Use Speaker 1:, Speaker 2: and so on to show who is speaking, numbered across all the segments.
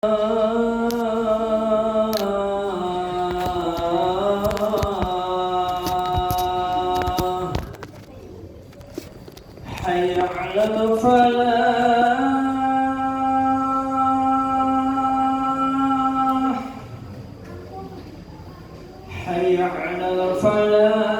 Speaker 1: حي على الفلاح حي على الفلاح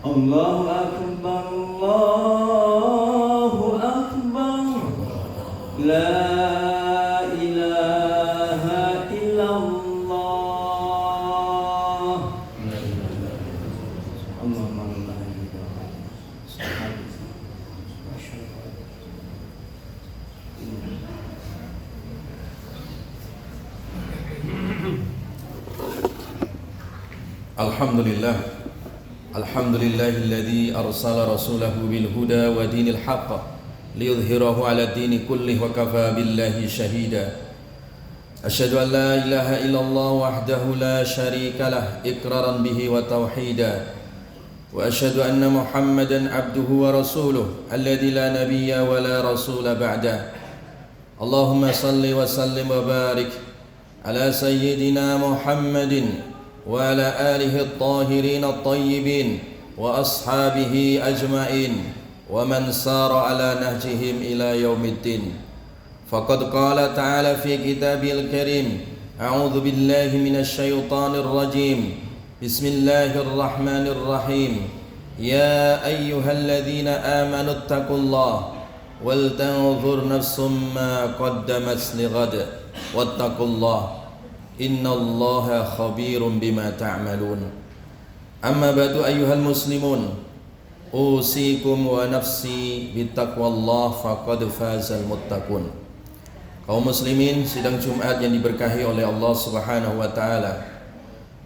Speaker 1: الله أكبر الله أكبر لا إله إلا الله اللهم
Speaker 2: Alhamdulillah Alhamdulillahilladzi arsala rasulahu bil huda wa dinil haqq liyudhhirahu ala dini kullih wa kafa billahi shahida. Asyhadu an la ilaha illallah wahdahu la syarika lah iqraran bihi wa tauhida. Wa asyhadu anna Muhammadan abduhu wa rasuluh alladzi la nabiyya wa la rasula ba'dah. Allahumma salli wa sallim wa barik ala sayyidina Muhammadin wa ala alihi at-tahirin at-tayyibin wa ashabihi ajma'in wa man sara ala nahjihim ila yaumiddin. Faqad qala ta'ala fi kitabil karim a'udzu billahi minasy syaithanir rajim. Bismillahirrahmanirrahim. Ya ayyuhalladzina amanu taqullaha wal tanzur nafsum ma qaddamat lighad wattaqullaha innallaha khabirum bima ta'malun. Amma ba'du ayyuhal muslimun, usikum wa nafsi bittaqwallah faqad fazal muttaqun. Kaum muslimin sidang Jumat yang diberkahi oleh Allah Subhanahu wa taala.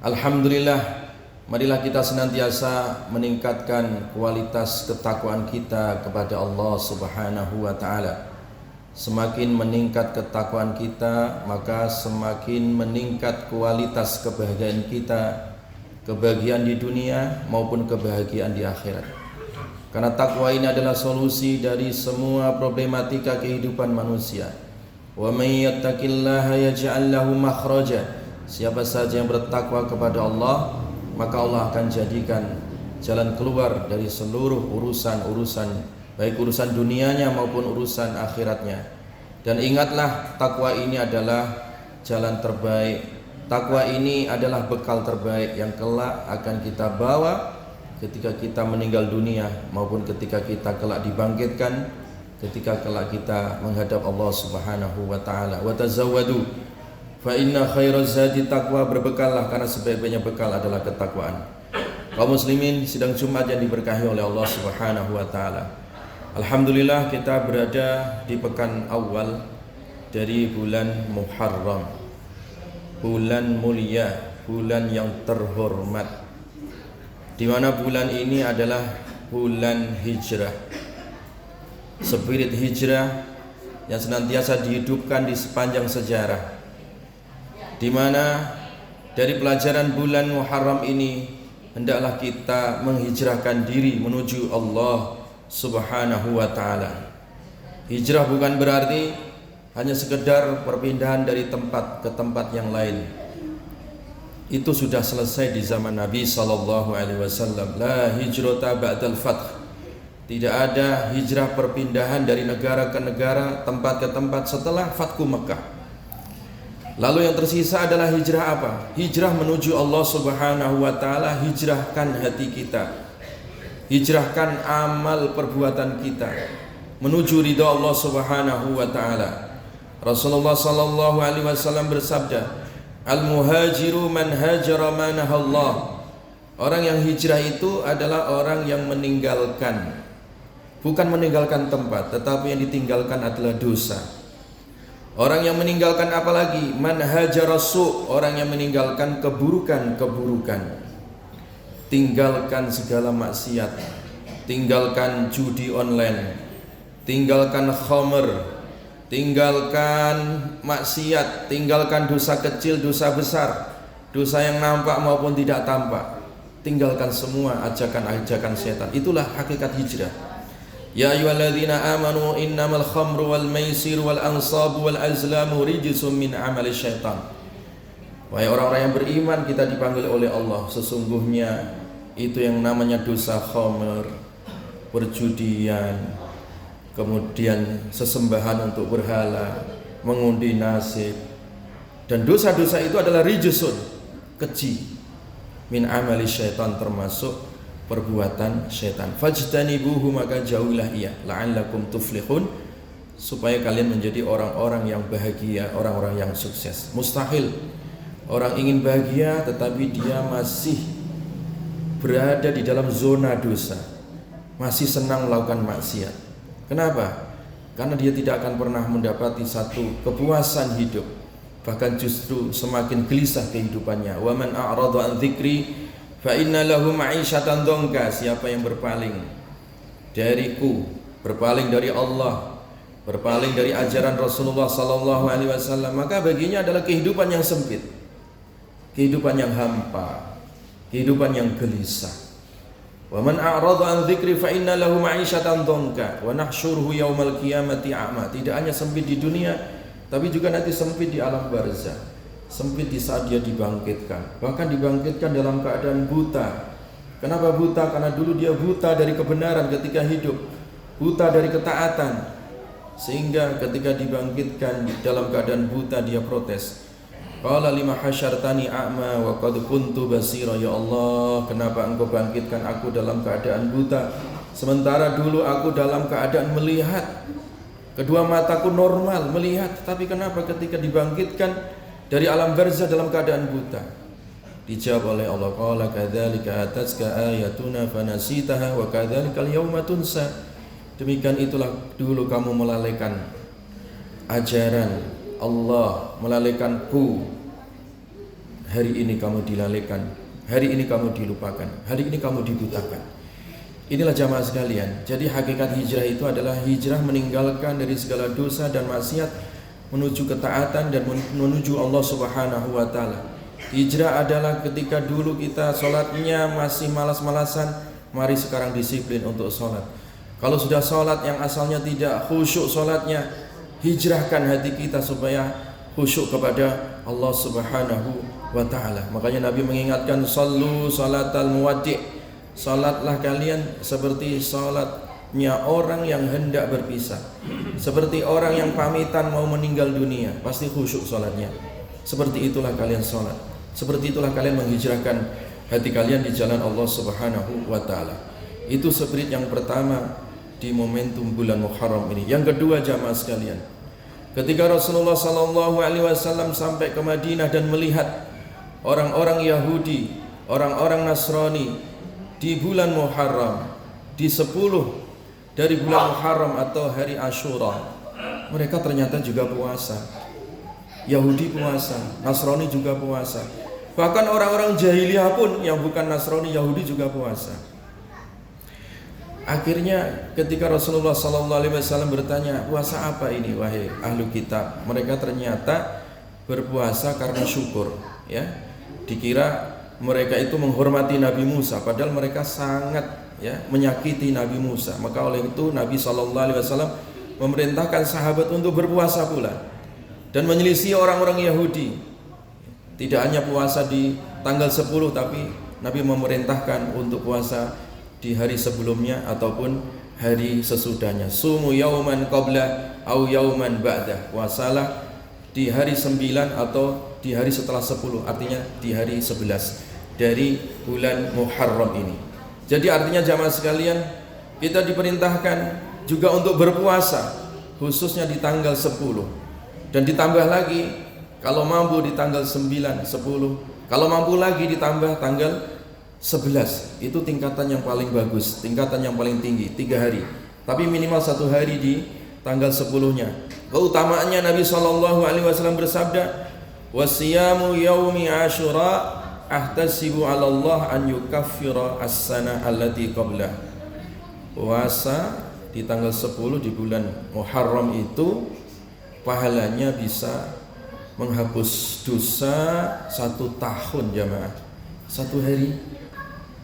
Speaker 2: Alhamdulillah, marilah kita senantiasa meningkatkan kualitas ketakwaan kita kepada Allah Subhanahu wa taala. Semakin meningkat ketakwaan kita, maka semakin meningkat kualitas kebahagiaan kita, kebahagiaan di dunia maupun kebahagiaan di akhirat. Karena takwa ini adalah solusi dari semua problematika kehidupan manusia. Wa may yattaqillaha yaj'al lahu makhraja. Siapa saja yang bertakwa kepada Allah, maka Allah akan jadikan jalan keluar dari seluruh urusan-urusan, baik urusan dunianya maupun urusan akhiratnya. Dan ingatlah, takwa ini adalah jalan terbaik. Takwa ini adalah bekal terbaik yang kelak akan kita bawa ketika kita meninggal dunia maupun ketika kita kelak dibangkitkan, ketika kelak kita menghadap Allah Subhanahu wa taala. Wa tazawwadu fa inna khairaz zadi taqwa. Berbekallah karena sebaik-baiknya bekal adalah ketakwaan. Kaum muslimin sidang Jumat yang diberkahi oleh Allah Subhanahu wa taala. Alhamdulillah, kita berada di pekan awal dari bulan Muharram, bulan mulia, bulan yang terhormat, di mana bulan ini adalah bulan hijrah. Spirit hijrah yang senantiasa dihidupkan di sepanjang sejarah, di mana dari pelajaran bulan Muharram ini hendaklah kita menghijrahkan diri menuju Allah Subhanahu wa ta'ala. Hijrah bukan berarti hanya sekedar perpindahan dari tempat ke tempat yang lain. Itu sudah selesai di zaman Nabi sallallahu alaihi wasallam. La hijrata ba'dal fath. Tidak ada hijrah perpindahan dari negara ke negara, tempat ke tempat setelah Fathu Mekah. Lalu yang tersisa adalah hijrah apa? Hijrah menuju Allah Subhanahu wa ta'ala. Hijrahkan hati kita, hijrahkan amal perbuatan kita menuju ridha Allah Subhanahu wa taala. Rasulullah sallallahu alaihi wasallam bersabda, "Al-muhajiru man hajara ma nahallah." Orang yang hijrah itu adalah orang yang meninggalkan, bukan meninggalkan tempat, tetapi yang ditinggalkan adalah dosa. Orang yang meninggalkan apa lagi? Man hajara su', orang yang meninggalkan keburukan-keburukan. Tinggalkan segala maksiat, tinggalkan judi online, tinggalkan khamr, tinggalkan maksiat, tinggalkan dosa kecil, dosa besar, dosa yang nampak maupun tidak tampak. Tinggalkan semua ajakan-ajakan setan. Itulah hakikat hijrah. Ya ayyuhalladzina amanu innamal khamru wal maisir wal ansabu wal azlamu rijsum min amali syaitan. Wahai orang-orang yang beriman, kita dipanggil oleh Allah. Sesungguhnya itu yang namanya dosa khamr, perjudian, kemudian sesembahan untuk berhala, mengundi nasib, dan dosa-dosa itu adalah rijsun, keji, min amali syaitan, termasuk perbuatan syaitan. Fajtanibuhu, maka jauhilah ia, la'allakum tuflihun, supaya kalian menjadi orang-orang yang bahagia, orang-orang yang sukses. Mustahil orang ingin bahagia tetapi dia masih berada di dalam zona dosa, masih senang melakukan maksiat. Kenapa? Karena dia tidak akan pernah mendapati satu kepuasan hidup, bahkan justru semakin gelisah kehidupannya. Wa man a'rada an dzikri fa inna lahu ma'isyatan dzonka. Siapa yang berpaling dariku, berpaling dari Allah, berpaling dari ajaran Rasulullah sallallahu alaihi wasallam, maka baginya adalah kehidupan yang sempit, kehidupan yang hampa, kehidupan yang gelisah. Wa man a'rada an dzikri fa inna lahu ma'isyatan dzonka wa nahsyuruhu yaumal qiyamati a'ma. Tidak hanya sempit di dunia, tapi juga nanti sempit di alam barzah, sempit di saat dia dibangkitkan, bahkan dibangkitkan dalam keadaan buta. Kenapa buta? Karena dulu dia buta dari kebenaran ketika hidup, buta dari ketaatan, sehingga ketika dibangkitkan dalam keadaan buta dia protes. Qala lima hasyartani a'ma wa qad kuntu basira. Ya Allah, kenapa engkau bangkitkan aku dalam keadaan buta, sementara dulu aku dalam keadaan melihat, kedua mataku normal melihat, tapi kenapa ketika dibangkitkan dari alam barzah dalam keadaan buta? Dijawab oleh Allah, qala kadzalika atatka ayatuna fanasitaha wa kadzalikal yauma tunsa. Demikian itulah dulu kamu melalaikan ajaran Allah, melalaikanku. Hari ini kamu dilalaikan, hari ini kamu dilupakan, hari ini kamu dibutakan. Inilah jamaah sekalian. Jadi hakikat hijrah itu adalah hijrah meninggalkan dari segala dosa dan maksiat menuju ketaatan dan menuju Allah Subhanahu wa taala. Hijrah adalah ketika dulu kita sholatnya masih malas-malasan, mari sekarang disiplin untuk sholat. Kalau sudah sholat yang asalnya tidak khusyuk sholatnya, hijrahkan hati kita supaya khusyuk kepada Allah Subhanahu wa taala. Makanya Nabi mengingatkan, sallu salatal muwaddi', salatlah kalian seperti salatnya orang yang hendak berpisah, seperti orang yang pamitan mau meninggal dunia, pasti khusyuk salatnya. Seperti itulah kalian salat, seperti itulah kalian menghijrahkan hati kalian di jalan Allah Subhanahu wa taala. Itu spirit yang pertama di momentum bulan Muharram ini. Yang kedua jamaah sekalian, ketika Rasulullah sallallahu alaihi wasallam sampai ke Madinah dan melihat orang-orang Yahudi, orang-orang Nasrani di bulan Muharram, di 10 dari bulan Muharram atau hari Asyura, mereka ternyata juga puasa. Yahudi puasa, Nasrani juga puasa. Bahkan orang-orang jahiliyah pun yang bukan Nasrani, Yahudi juga puasa. Akhirnya ketika Rasulullah SAW bertanya, puasa apa ini wahai ahlu kitab? Mereka ternyata berpuasa karena syukur, ya. Dikira mereka itu menghormati Nabi Musa, padahal mereka sangat menyakiti Nabi Musa. Maka oleh itu Nabi SAW memerintahkan sahabat untuk berpuasa pula dan menyelisih orang-orang Yahudi. Tidak hanya puasa di tanggal 10, tapi Nabi memerintahkan untuk puasa di hari sebelumnya ataupun hari sesudahnya. Sumu yauman qabla au yauman ba'da. Puasalah di hari 9 atau di hari setelah 10, artinya di hari 11 dari bulan Muharram ini. Jadi artinya jamaah sekalian, kita diperintahkan juga untuk berpuasa khususnya di tanggal 10, dan ditambah lagi kalau mampu di tanggal 9, 10, kalau mampu lagi ditambah tanggal 11. Itu tingkatan yang paling bagus, tingkatan yang paling tinggi, 3 hari. Tapi minimal 1 hari di tanggal 10-nya. Keutamaannya Nabi SAW bersabda, wasiyamu yaumi Asyura ahtasibu 'ala Allah an yukaffira as-sana allati qablah. Puasa di tanggal 10 di bulan Muharram itu pahalanya bisa menghapus dosa 1 tahun jamaah. 1 hari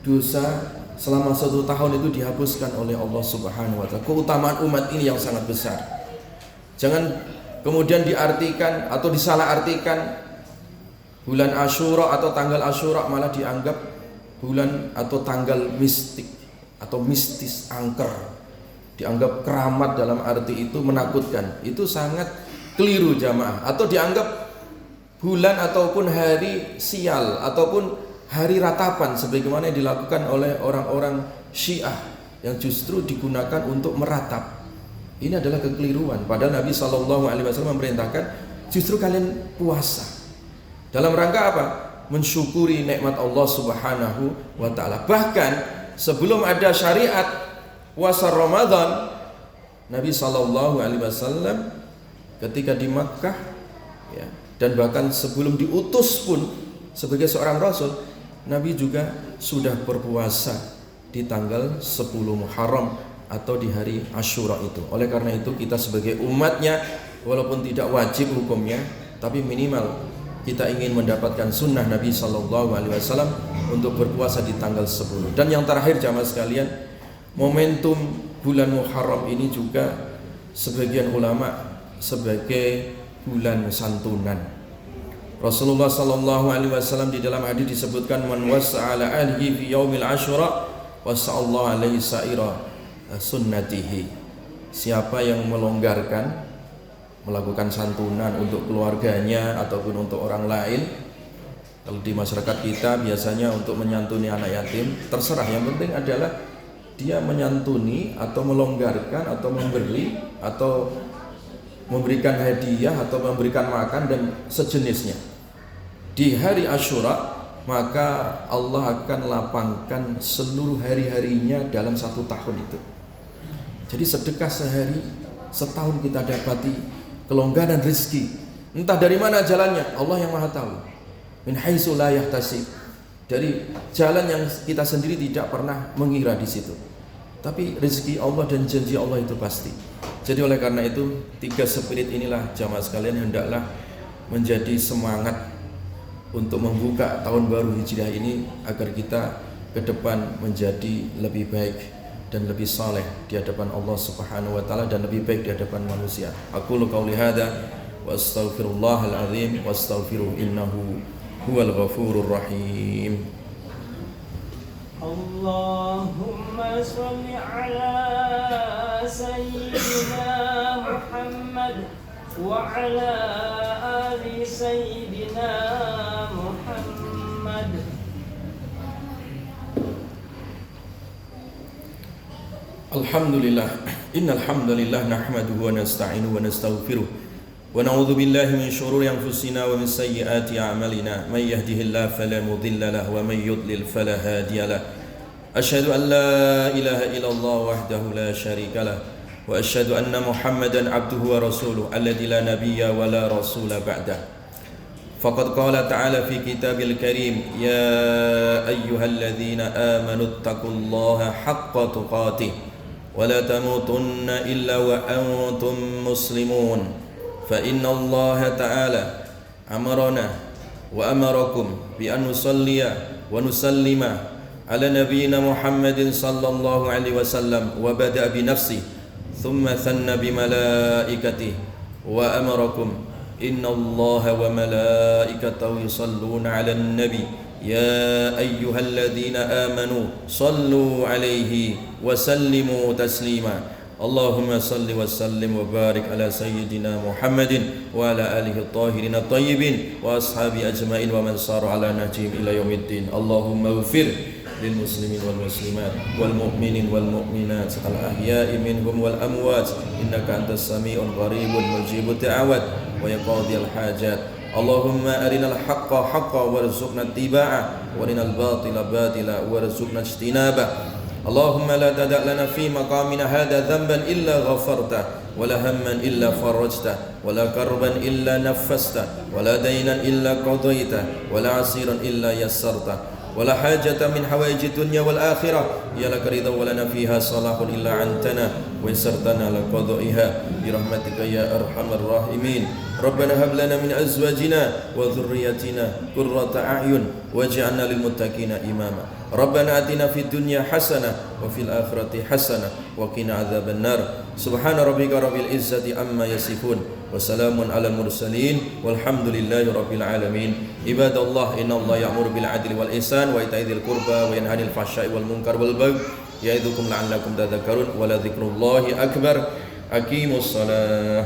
Speaker 2: dosa selama 1 tahun itu dihapuskan oleh Allah Subhanahu wa Ta'ala. Keutamaan umat ini yang sangat besar. Jangan kemudian diartikan atau disalahartikan bulan Asyura atau tanggal Asyura malah dianggap bulan atau tanggal mistik atau mistis, angker, dianggap keramat dalam arti itu menakutkan. Itu sangat keliru jamaah. Atau dianggap bulan ataupun hari sial ataupun hari ratapan sebagaimana yang dilakukan oleh orang-orang Syiah yang justru digunakan untuk meratap. Ini adalah kekeliruan. Padahal Nabi SAW memerintahkan justru kalian puasa. Dalam rangka apa? Mensyukuri nikmat Allah Subhanahu wa Ta'ala. Bahkan sebelum ada syariat puasa Ramadan, Nabi SAW ketika di Makkah ya, dan bahkan sebelum diutus pun sebagai seorang rasul, Nabi juga sudah berpuasa di tanggal 10 Muharram atau di hari Asyura itu. Oleh karena itu kita sebagai umatnya, walaupun tidak wajib hukumnya, tapi minimal kita ingin mendapatkan sunnah Nabi SAW untuk berpuasa di tanggal 10. Dan yang terakhir jamaah sekalian, momentum bulan Muharram ini juga sebagian ulama sebagai bulan santunan. Rasulullah SAW di dalam hadis disebutkan, man wasa'ala ahlihi fi yaumil Asyura wasa'allahu alaihi sa'ira sunnatihi. Siapa yang melonggarkan melakukan santunan untuk keluarganya ataupun untuk orang lain. Kalau di masyarakat kita biasanya untuk menyantuni anak yatim, terserah, yang penting adalah dia menyantuni atau melonggarkan atau memberi atau memberikan hadiah atau memberikan makan dan sejenisnya. Di hari Asyura maka Allah akan lapangkan seluruh hari-harinya dalam 1 tahun itu. Jadi sedekah sehari, setahun kita dapati kelonggaran rezeki. Entah dari mana jalannya, Allah yang Maha tahu. Min haitsu la yahtasib. Dari jalan yang kita sendiri tidak pernah mengira di situ. Tapi rezeki Allah dan janji Allah itu pasti. Jadi oleh karena itu 3 spirit inilah jamaah sekalian hendaklah menjadi semangat untuk membuka tahun baru Hijriah ini agar kita ke depan menjadi lebih baik dan lebih saleh di hadapan Allah Subhanahu wa Ta'ala dan lebih baik di hadapan manusia. Aqulu qauli hadza wa astaghfirullahal azim wastaghfiruhu innahu huwal ghafurur rahim.
Speaker 1: Allahumma shalli ala sayyidina Muhammad wa ala ali sayyidina Muhammad.
Speaker 2: Alhamdulillah, innal hamdalillah nahmaduhu wa nasta'inuhu wa nastaghfiruh wa na'udzu billahi min shururi anfusina wa min sayyiati a'malina may yahdihillahu fala mudilla lahu wa may yudlil fala hadiya lahu. Asyhadu an la ilaha illallah wahdahu la syarika lahu wa asyhadu anna Muhammadan abduhu wa rasuluhu alladzi la nabiyya wa la rasula ba'dahu. Faqad qala ta'ala fi kitabil karim, ya ayyuhalladzina amanu taqullaha haqqa tuqatih wa la tamutunna illa wa antum muslimun. Fa inna Allah ta'ala amarana wa amarakum bi an nusalliya wa nusallima ala nabiyyina Muhammadin sallallahu alaihi wasallam wa bada'a bi nafsi thumma thanna bi malaikatihi wa amarakum inna Allah wa malaikatahu yusalluna ala nabi ya ayyuhalladzina amanu sallu alaihi wa sallimu taslima. Allahumma salli wa sallim wa barik ala sayyidina Muhammadin wa ala alihi at-tahirin at-tayyibin wa ashabi ajmain wa man sara ala nahjihim ila yaumiddin. Allahumma ighfir lil muslimin wal muslimat wal mu'minin wal mu'minat al ahya'i minhum wal amwat innaka antas sami'un qaribun mujibud da'awat wa yaqdil hajat. Allahumma arinal haqqa haqqan warzuqna ittiba'ah wa arinal batila batila warzuqna ijtinabah. Allahumma la tada' lana fi maqamina hadha dhanban illa ghafarta wa la hamman illa farajta wa la karban illa naffasta wa la daynan illa qadayta wa la asiran illa yassarta wa la hajata min hawaiji dunya wal akhirah ya laka ridha wa lana fiha salahun illa antana ويسرتنا على قضائها برحمتك يا أرحم الراحمين. ربنا هب لنا من أزواجنا وذرياتنا قرة أعين واجعلنا للمتقين إماما. ربنا آتنا في الدنيا حسنة وفي الآخرة حسنة وقنا عذاب النار. سبحان ربك رب العزة عما يصفون وسلام على المرسلين والحمد لله رب العالمين. عباد الله إن الله يأمر بالعدل والإحسان وإيتاء ذي القربى وينهى عن الفحشاء والمنكر والبغي يعظكم لعلكم تذكرون ولذكر الله أكبر. أقيموا الصلاة.